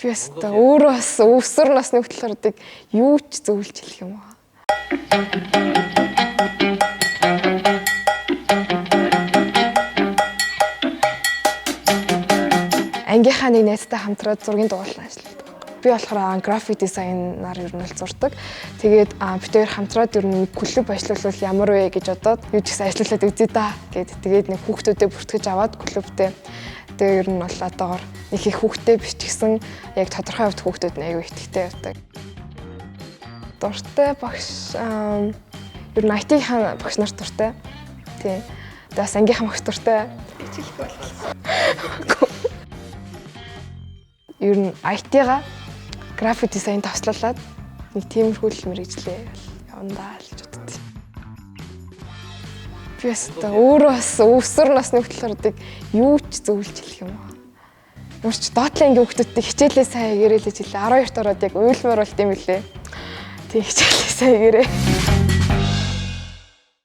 Би бас өөрөө бас өвсөр насны хөтөлбөрүүдийг юу ч зөвлөж хэлэх юм аа. Ангийнхаа нэг найзтай хамтраад зургийн дугуйлан ажилладаг. Би болохоор график дизайнаар ер нь бол зурдаг. Тэгээд бид хоёр хамтраад ер нь клуб ажиллавал ямар вэ гэж бодоод юу ч гэсэн ажиллуулад үзье да гэд. Тэгээд нэг хүүхдүүдэд бүртгэж аваад клубтэй. Тэгээд ер нь бол одоогоор их хүүхдтэй биш ч гэсэн яг тодорхой хувьд хүүхдүүд нь аягүй ихтэй явдаг. Дуртай багш ер нь IT-ийн багш нар дуртай. Тийм. Тэгээд бас ангийнхаа багш дуртай. Хичээлгүй болох. Ер нь IT-га график дизайн тавслуулаад нэг тиймэрхүү мэргэжлээ явна даа гэж боддог. Би бас өөрөө бас өвсөр насны хөтөлбөрүүдийг юу ч зөвлөж хэлэх юм аа. Өөрч доотлын ангийн хүүхдүүдтэй хичээлээ сайн эгээрэй л гэж хэлээ. 12-т ороод яг уйлмаар болт юм билээ. Тэг хичээлээ сайн эгээрэй.